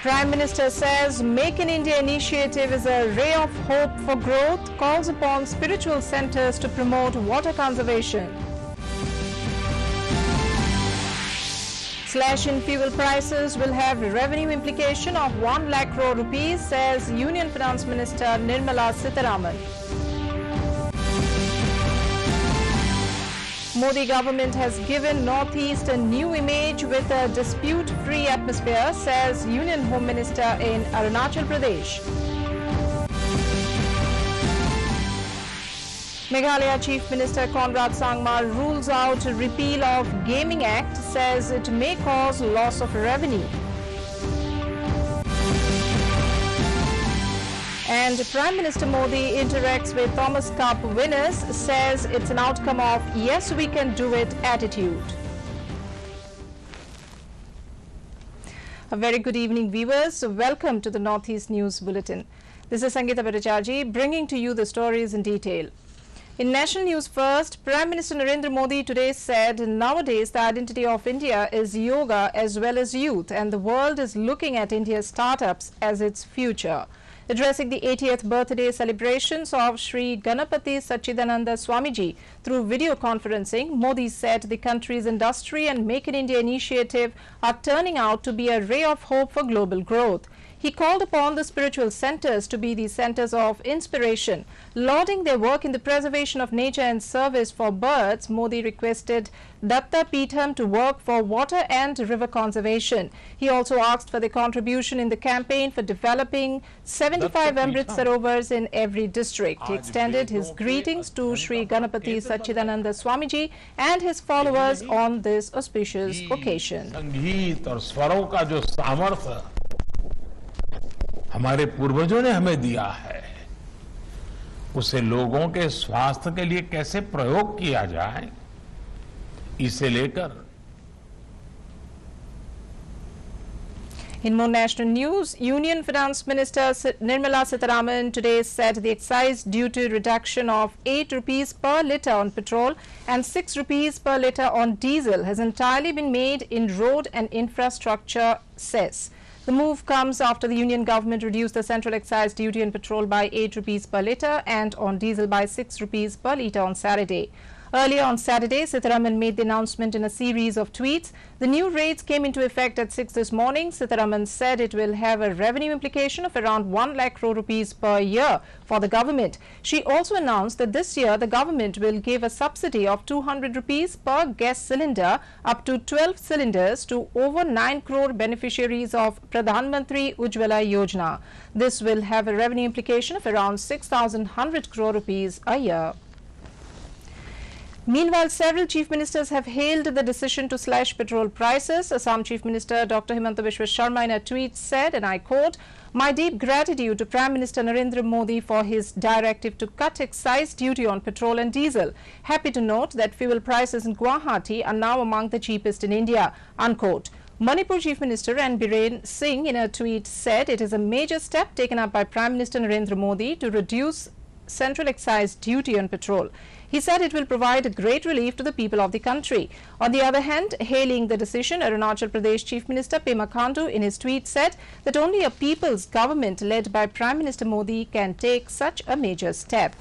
Prime Minister says Make in India initiative is a ray of hope for growth, calls upon spiritual centers to promote water conservation. Slash in fuel prices will have revenue implication of 1 lakh crore rupees, says Union Finance Minister Nirmala Sitharaman. Modi government has given Northeast a new image with a dispute-free atmosphere, says Union Home Minister in Arunachal Pradesh. Meghalaya Chief Minister Conrad Sangma rules out repeal of Gaming Act, says it may cause loss of revenue. And Prime Minister Modi interacts with Thomas Cup winners, says it's an outcome of yes we can do it attitude. A very good evening, viewers. Welcome to the Northeast News Bulletin. This is Sangeeta Bhattacharjee bringing to you the stories in detail. In national news first, Prime Minister Narendra Modi today said nowadays the identity of India is yoga as well as youth, and the world is looking at India's startups as its future. Addressing the 80th birthday celebrations of Sri Ganapati Sachidananda Swamiji through video conferencing, Modi said the country's industry and Make in India initiative are turning out to be a ray of hope for global growth. He called upon the spiritual centers to be the centers of inspiration. Lauding their work in the preservation of nature and service for birds, Modi requested Datta Peetham to work for water and river conservation. He also asked for their contribution in the campaign for developing 75 Amrit Sarovars in every district. He extended his greetings to Sri Ganapati Sachidananda Swamiji and his followers on this auspicious occasion. संगीत और स्वरों का जो सामर्थ्य हमारे पूर्वजों ने हमें दिया है, उसे लोगों के स्वास्थ्य के लिए कैसे प्रयोग किया जाए, इसे लेकर. In more national news, Union Finance Minister Nirmala Sitharaman today said the excise duty reduction of 8 rupees per litre on petrol and 6 rupees per litre on diesel has entirely been made in road and infrastructure cess. The move comes after the union government reduced the central excise duty on petrol by 8 rupees per litre and on diesel by 6 rupees per litre on Saturday. Earlier on Saturday, Sitharaman made the announcement in a series of tweets. The new rates came into effect at 6 this morning. Sitharaman said it will have a revenue implication of around 1 lakh crore rupees per year for the government. She also announced that this year the government will give a subsidy of 200 rupees per gas cylinder up to 12 cylinders to over 9 crore beneficiaries of Pradhan Mantri Ujjwala Yojana. This will have a revenue implication of around 6,100 crore rupees a year. Meanwhile, several chief ministers have hailed the decision to slash petrol prices. Assam Chief Minister Dr. Himanta Biswa Sharma in a tweet said, and I quote, "My deep gratitude to Prime Minister Narendra Modi for his directive to cut excise duty on petrol and diesel. Happy to note that fuel prices in Guwahati are now among the cheapest in India," unquote. Manipur Chief Minister N. Biren Singh in a tweet said it is a major step taken up by Prime Minister Narendra Modi to reduce central excise duty on petrol. He said it will provide a great relief to the people of the country. On the other hand, hailing the decision, Arunachal Pradesh Chief Minister Pema Khandu in his tweet said that only a people's government led by Prime Minister Modi can take such a major step.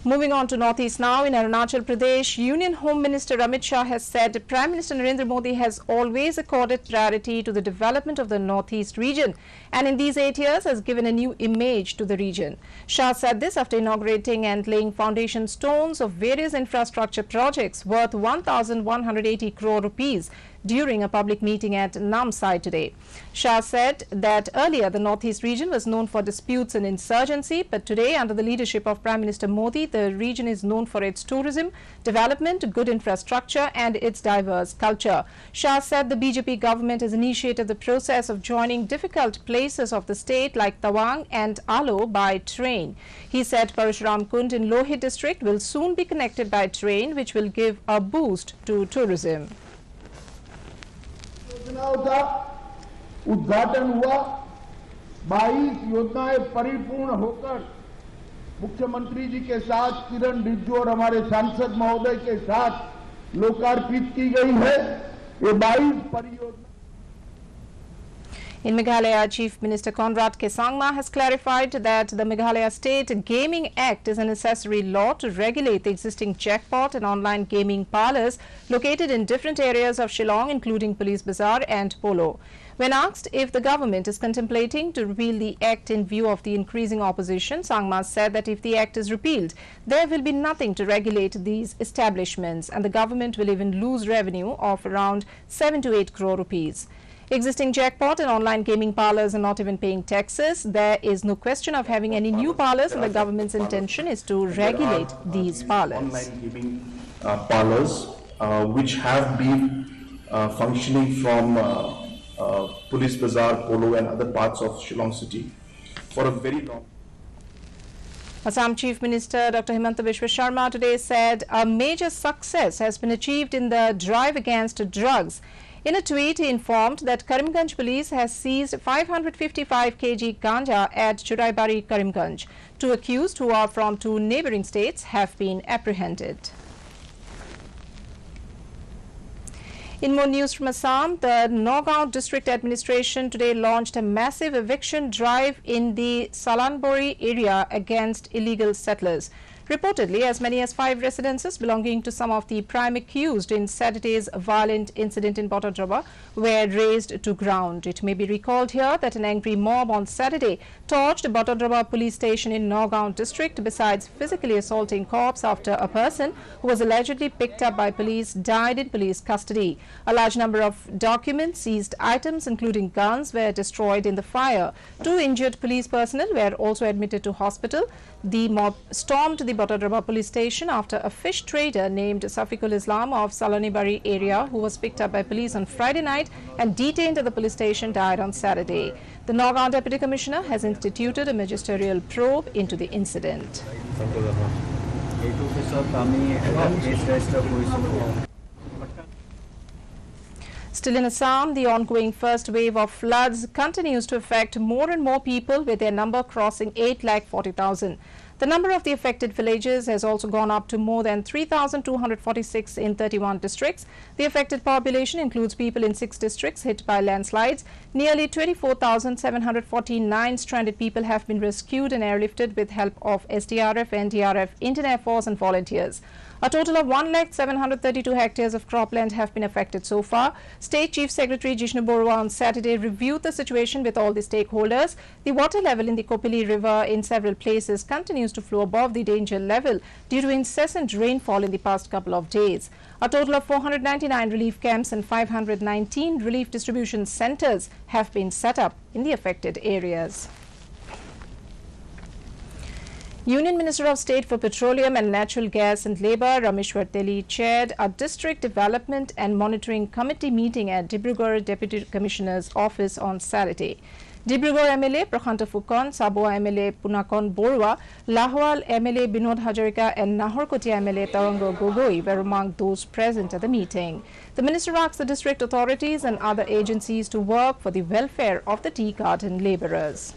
Moving on to Northeast now, in Arunachal Pradesh, Union Home Minister Amit Shah has said Prime Minister Narendra Modi has always accorded priority to the development of the Northeast region and in these 8 years has given a new image to the region. Shah said this after inaugurating and laying foundation stones of various infrastructure projects worth 1,180 crore rupees during a public meeting at Namsai today. Shah said that earlier the Northeast region was known for disputes and insurgency, but today under the leadership of Prime Minister Modi, the region is known for its tourism, development, good infrastructure and its diverse culture. Shah said the BJP government has initiated the process of joining difficult places of the state like Tawang and Alo by train. He said Parashuram Kund in Lohit district will soon be connected by train, which will give a boost to tourism. योजनाओं का उद्घाटन हुआ, 22 योजनाएं परिपूर्ण होकर मुख्यमंत्री जी के साथ किरण रिजिजू और हमारे सांसद महोदय के साथ लोकार्पित की गई है। ये 22 परियोजना In Meghalaya, Chief Minister Conrad K. Sangma has clarified that the Meghalaya State Gaming Act is a necessary law to regulate the existing jackpot and online gaming parlours located in different areas of Shillong, including Police Bazaar and Polo. When asked if the government is contemplating to repeal the act in view of the increasing opposition, Sangma said that if the act is repealed, there will be nothing to regulate these establishments and the government will even lose revenue of around 7 to 8 crore rupees. Existing jackpot and online gaming parlours are not even paying taxes. There is no question of having any new parlours, and the government's intention is to regulate these parlours. Online gaming parlours which have been functioning from Police Bazaar, Polo and other parts of Shillong city for a very long. Assam Chief Minister Dr. Himanta Biswa Sharma today said a major success has been achieved in the drive against drugs. In a tweet, he informed that Karimganj police has seized 555 kg ganja at Churaibari, Karimganj. 2 accused who are from 2 neighbouring states have been apprehended. In more news from Assam, the Nagaon District Administration today launched a massive eviction drive in the Salanbori area against illegal settlers. Reportedly, as many as 5 residences belonging to some of the prime accused in Saturday's violent incident in Botadroba were razed to ground. It may be recalled here that an angry mob on Saturday torched Botadroba police station in Nagaon district, besides physically assaulting cops after a person who was allegedly picked up by police died in police custody. A large number of documents, seized items including guns were destroyed in the fire. 2 injured police personnel were also admitted to hospital. The mob stormed the Botadroba police station after a fish trader named Safiqul Islam of Salanibari area, who was picked up by police on Friday night and detained at the police station, died on Saturday. The Nagaon Deputy Commissioner has instituted a magisterial probe into the incident. Still in Assam, the ongoing first wave of floods continues to affect more and more people, with their number crossing 8,40,000. The number of the affected villages has also gone up to more than 3,246 in 31 districts. The affected population includes people in 6 districts hit by landslides. Nearly 24,749 stranded people have been rescued and airlifted with help of SDRF, NDRF, Indian Air Force and volunteers. A total of 1,732 hectares of cropland have been affected so far. State Chief Secretary Jishnu Borua on Saturday reviewed the situation with all the stakeholders. The water level in the Kopili River in several places continues to flow above the danger level due to incessant rainfall in the past couple of days. A total of 499 relief camps and 519 relief distribution centres have been set up in the affected areas. Union Minister of State for Petroleum and Natural Gas and Labour, Rameshwar Teli, chaired a District Development and Monitoring Committee meeting at Dibrugarh Deputy Commissioner's office on Saturday. Dibrugarh MLA Prakhanta Fukan, Sabua MLA Punakon Borua, Lahwal MLA Binod Hajarika and Nahorkotia MLA Tarango Gogoi were among those present at the meeting. The minister asked the district authorities and other agencies to work for the welfare of the tea garden labourers.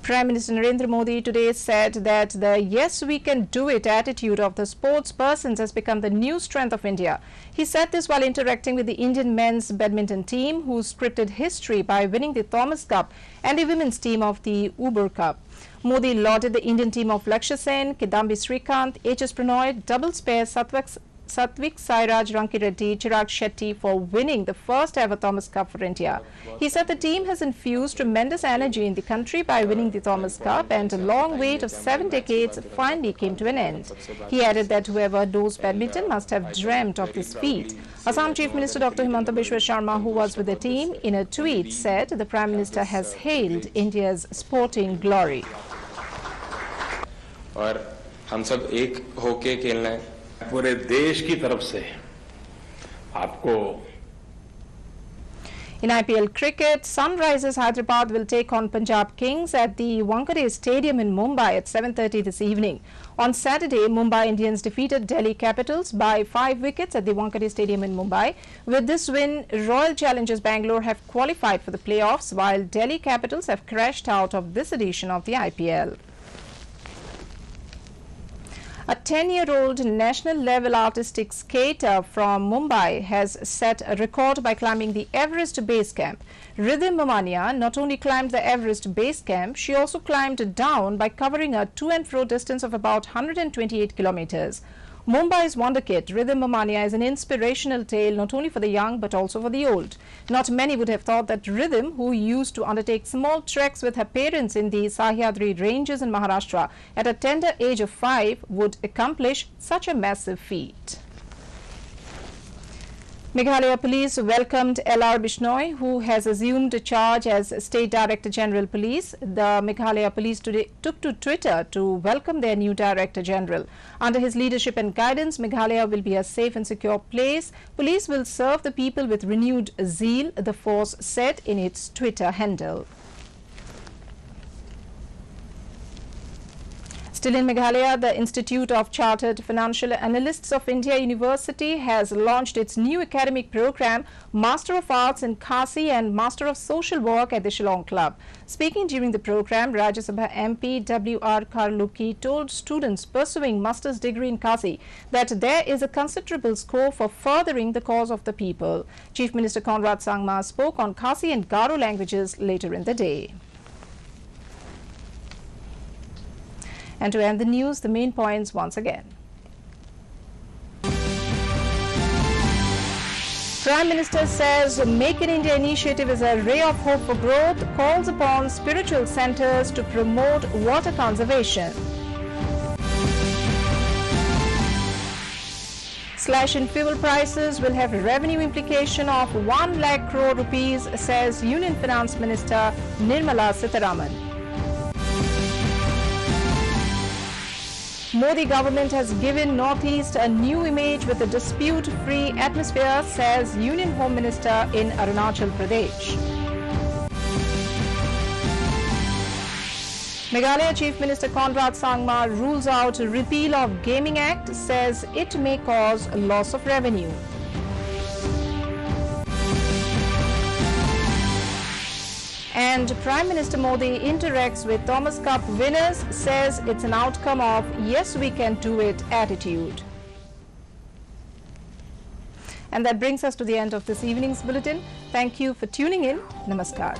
Prime Minister Narendra Modi today said that the "Yes, we can do it" attitude of the sports persons has become the new strength of India. He said this while interacting with the Indian men's badminton team, who scripted history by winning the Thomas Cup, and the women's team of the Uber Cup. Modi lauded the Indian team of Lakshya Sen, Kidambi Srikanth, H.S. Pranoy, doubles pair Satvik Sairaj Rankireddy, Chirag Shetty for winning the first ever Thomas Cup for India. He said the team has infused tremendous energy in the country by winning the Thomas Cup, and a long wait of 7 decades finally came to an end. He added that whoever knows badminton must have dreamt of this feat. Assam Chief Minister Dr. Himanta Biswa Sharma, who was with the team, in a tweet said the Prime Minister has hailed India's sporting glory. और हम सब एक होके खेलना है पूरे देश की तरफ से आपको. In IPL cricket, Sunrisers Hyderabad will take on Punjab Kings at the Wankhede Stadium in Mumbai at 7:30 this evening. On Saturday, Mumbai Indians defeated Delhi Capitals by 5 wickets at the Wankhede Stadium in Mumbai. With this win, Royal Challengers Bangalore have qualified for the playoffs, while Delhi Capitals have crashed out of this edition of the IPL. A 10-year-old national-level artistic skater from Mumbai has set a record by climbing the Everest base camp. Riddhim Momania not only climbed the Everest base camp, she also climbed down by covering a to and fro distance of about 128 kilometers. Mumbai's wonder kid, Riddhim Momania, is an inspirational tale not only for the young but also for the old. Not many would have thought that Riddhim, who used to undertake small treks with her parents in the Sahyadri ranges in Maharashtra at a tender age of 5, would accomplish such a massive feat. Meghalaya Police welcomed L.R. Bishnoi, who has assumed charge as State Director General Police. The Meghalaya Police today took to Twitter to welcome their new Director General. Under his leadership and guidance, Meghalaya will be a safe and secure place. Police will serve the people with renewed zeal, the force said in its Twitter handle. Still in Meghalaya, the Institute of Chartered Financial Analysts of India University has launched its new academic program, Master of Arts in Khasi and Master of Social Work at the Shillong Club. Speaking during the program, Rajya Sabha MP W.R. Karluki told students pursuing master's degree in Khasi that there is a considerable scope for furthering the cause of the people. Chief Minister Conrad Sangma spoke on Khasi and Garo languages later in the day. And to end the news, the main points once again. Prime Minister says Make in India initiative is a ray of hope for growth, calls upon spiritual centers to promote water conservation. Slash in fuel prices will have revenue implication of 1 lakh crore rupees, says Union Finance Minister Nirmala Sitharaman. Modi government has given Northeast a new image with a dispute-free atmosphere, says Union Home Minister in Arunachal Pradesh. Meghalaya Chief Minister Conrad Sangma rules out repeal of Gaming Act, says it may cause a loss of revenue. And Prime Minister Modi interacts with Thomas Cup winners, says it's an outcome of yes we can do it attitude. And that brings us to the end of this evening's bulletin. Thank you for tuning in. Namaskar.